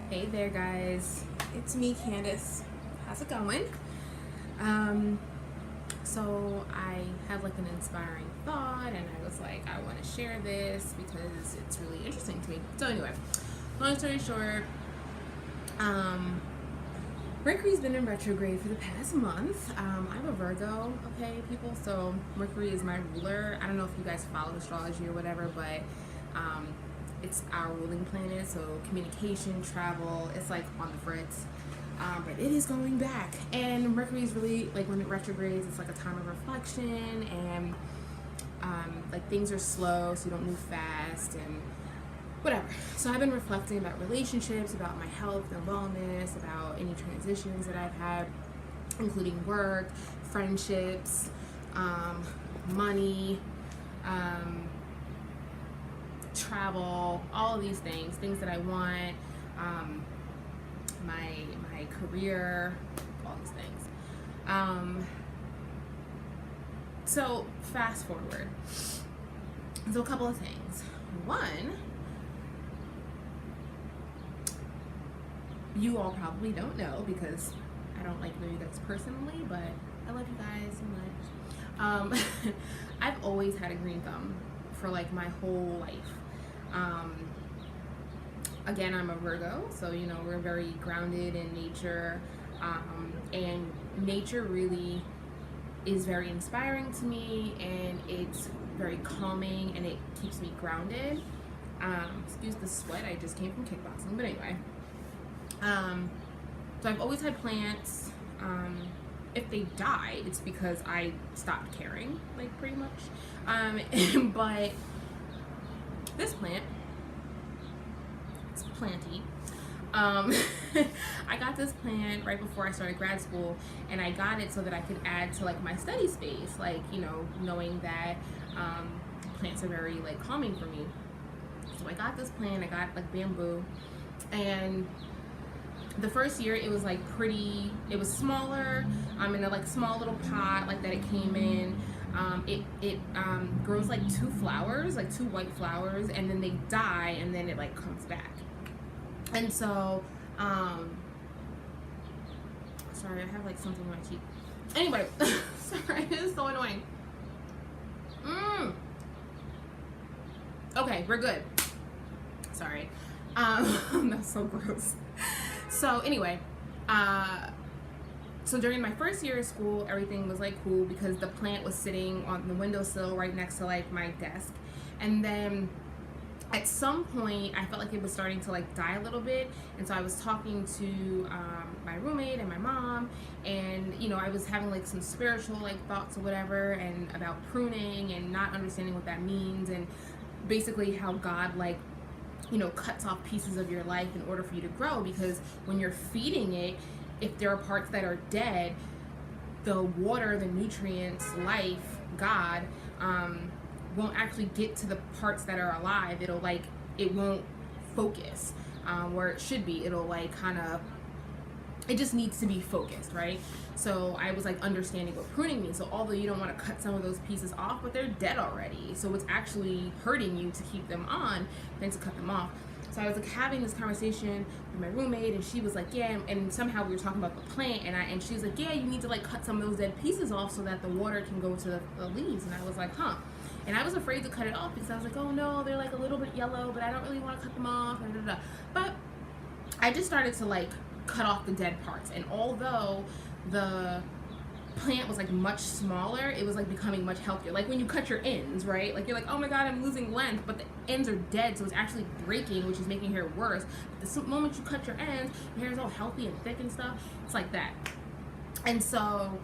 Hey there guys, it's me Candace. How's it going? So I have like an inspiring thought and I was like, I want to share this because it's really interesting to me. So anyway, long story short, Mercury's been in retrograde for the past month. I'm a Virgo, okay people, so Mercury is my ruler. I don't know if you guys follow astrology or whatever, but it's our ruling planet, so communication, travel, it's like on the fritz. But it is going back, and Mercury is really like when it retrogrades, it's like a time of reflection, and like things are slow, so you don't move fast and whatever. So I've been reflecting about relationships, about my health and wellness, about any transitions that I've had, including work, friendships, money, travel, all of these things that I want, my career, all these things. So fast forward. So a couple of things. One, you all probably don't know because I don't like know you guys personally, but I love you guys so much. I've always had a green thumb for like my whole life. Again, I'm a Virgo, so you know we're very grounded in nature, and nature really is very inspiring to me, and it's very calming, and it keeps me grounded. Excuse the sweat, I just came from kickboxing, but anyway. So I've always had plants. If they die, it's because I stopped caring, like pretty much. But this plant, it's planty. I got this plant right before I started grad school, and I got it so that I could add to like my study space, like, you know, knowing that plants are very like calming for me. So I got this plant, I got like bamboo, and the first year it was like it was smaller, in a like small little pot like that it came in. It grows like two flowers, like two white flowers, and then they die and then it like comes back. And so, sorry, I have like something in my teeth. Anyway, sorry, this is so annoying. Okay, we're good. Sorry. That's so gross. So anyway, so during my first year of school, everything was like cool because the plant was sitting on the windowsill right next to like my desk. And then at some point I felt like it was starting to like die a little bit, and so I was talking to my roommate and my mom, and you know I was having like some spiritual like thoughts or whatever, and about pruning and not understanding what that means, and basically how God like, you know, cuts off pieces of your life in order for you to grow, because when you're feeding it, if there are parts that are dead, the water, the nutrients, life, God, won't actually get to the parts that are alive. It'll like, it won't focus where it should be. It'll like kind of, it just needs to be focused, right? So I was like understanding what pruning means. So although you don't want to cut some of those pieces off, but they're dead already, so it's actually hurting you to keep them on than to cut them off. So I was like having this conversation with my roommate, and she was like, yeah, and somehow we were talking about the plant, and she was like, yeah, you need to like cut some of those dead pieces off so that the water can go to the leaves. And I was like, huh. And I was afraid to cut it off because I was like, oh no, they're like a little bit yellow, but I don't really want to cut them off, but I just started to like cut off the dead parts. And although the plant was like much smaller, it was like becoming much healthier. Like when you cut your ends, right? Like you're like, oh my god, I'm losing length, but the ends are dead, so it's actually breaking, which is making hair worse. But the moment you cut your ends, your hair is all healthy and thick and stuff. It's like that. And so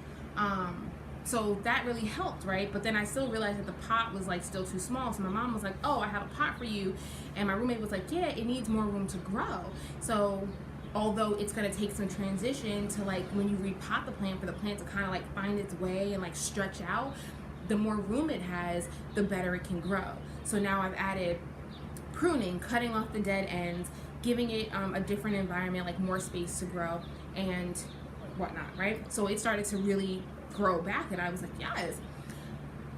so that really helped, right? But then I still realized that the pot was like still too small. So my mom was like, oh, I have a pot for you. And my roommate was like, yeah, it needs more room to grow. So although it's going to take some transition to like when you repot the plant, for the plant to kind of like find its way and like stretch out, the more room it has, the better it can grow. So now I've added pruning, cutting off the dead ends, giving it a different environment, like more space to grow and whatnot, right? So it started to really grow back, and I was like, yes.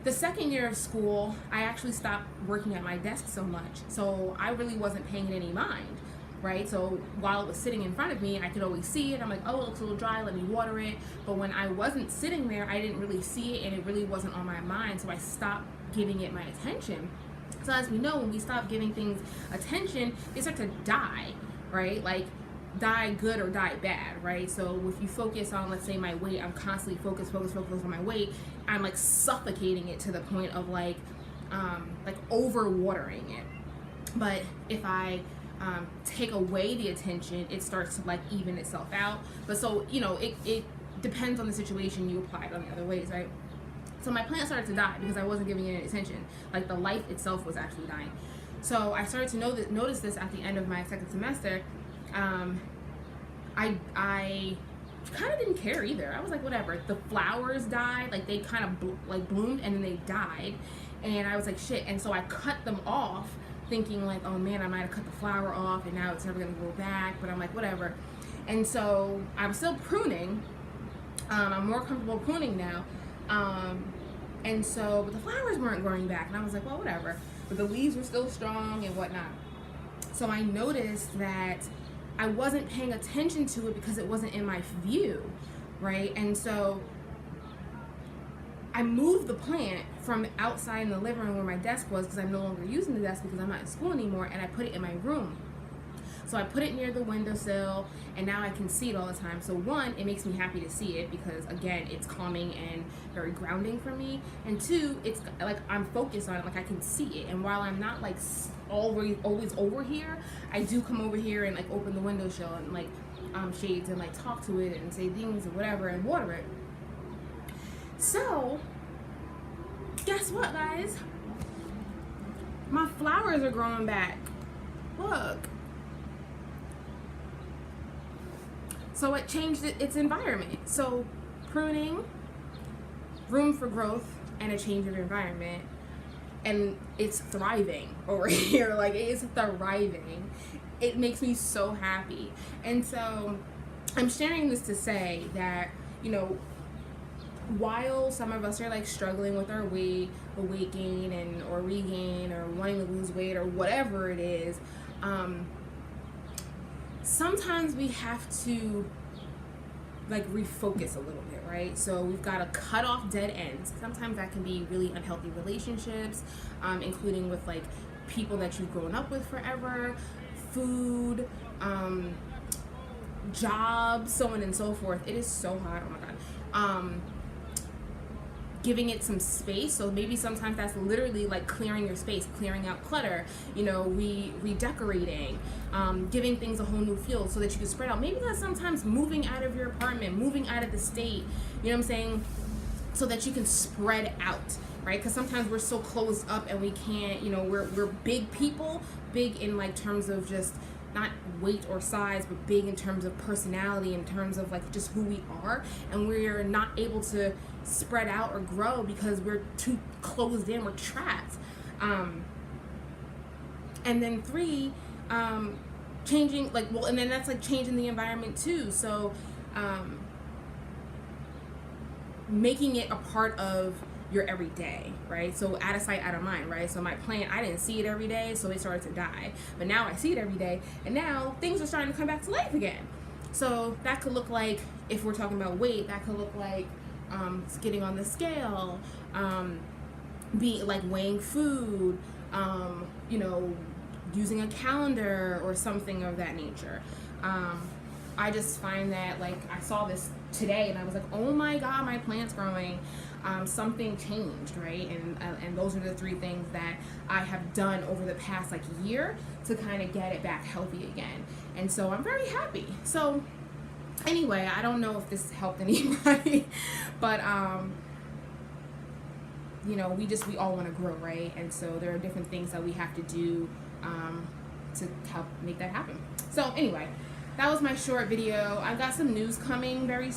The second year of school, I actually stopped working at my desk so much, so I really wasn't paying it any mind. right? So while it was sitting in front of me, I could always see it. I'm like, oh, it looks a little dry, let me water it. But when I wasn't sitting there, I didn't really see it, and it really wasn't on my mind, so I stopped giving it my attention. So as we know, when we stop giving things attention, they start to die, right? Like, die good or die bad, right? So if you focus on, let's say, my weight, I'm constantly focused on my weight, I'm like suffocating it to the point of like over watering it. But if I take away the attention, it starts to like even itself out. But so, you know, it depends on the situation. You apply it on the other ways, right? So my plant started to die because I wasn't giving it any attention. Like, the life itself was actually dying. So I started to notice this at the end of my second semester. I kind of didn't care either. I was like, whatever. The flowers died, like they kind of bloomed and then they died, and I was like, shit. And so I cut them off, thinking like, oh man, I might have cut the flower off and now it's never gonna grow back. But I'm like, whatever. And so I'm still pruning. I'm more comfortable pruning now. And so, but the flowers weren't growing back, and I was like, well, whatever. But the leaves were still strong and whatnot. So I noticed that I wasn't paying attention to it because it wasn't in my view, right? And so I moved the plant from outside in the living room where my desk was, because I'm no longer using the desk because I'm not in school anymore, and I put it in my room. So I put it near the windowsill, and now I can see it all the time. So one, it makes me happy to see it because, again, it's calming and very grounding for me. And two, it's like I'm focused on it, like I can see it. And while I'm not like always over here, I do come over here and like open the windowsill and like shades and like talk to it and say things or whatever and water it. So guess what, guys? My flowers are growing back. Look. So it changed its environment. So pruning, room for growth, and a change of environment. And it's thriving over here. Like, it is thriving. It makes me so happy. And so I'm sharing this to say that, you know, while some of us are like struggling with our weight gain and or regain or wanting to lose weight or whatever it is, sometimes we have to like refocus a little bit, right? So we've got to cut off dead ends. Sometimes that can be really unhealthy relationships, including with like people that you've grown up with forever, food, jobs, so on and so forth. It is so hot, oh my God. Giving it some space. So maybe sometimes that's literally like clearing your space, clearing out clutter, you know, redecorating, giving things a whole new feel so that you can spread out. Maybe that's sometimes moving out of your apartment, moving out of the state, you know what I'm saying, so that you can spread out, right? Because sometimes we're so closed up and we can't, you know, we're big people, big in like terms of just not weight or size, but big in terms of personality, in terms of like just who we are, and we're not able to spread out or grow because we're too closed in, we're trapped. And then three, changing, like, well, and then that's like changing the environment too. So making it a part of your everyday, right? So out of sight, out of mind, right? So my plant, I didn't see it every day, so it started to die. But now I see it every day, and now things are starting to come back to life again. So that could look like, if we're talking about weight, that could look like getting on the scale, being like weighing food, you know, using a calendar or something of that nature. I just find that, like, I saw this today and I was like, oh my God, my plant's growing. Something changed, right? And those are the three things that I have done over the past like year to kind of get it back healthy again. And so I'm very happy. So anyway, I don't know if this helped anybody, but you know, we all want to grow, right? And so there are different things that we have to do to help make that happen. So anyway, that was my short video. I've got some news coming very soon.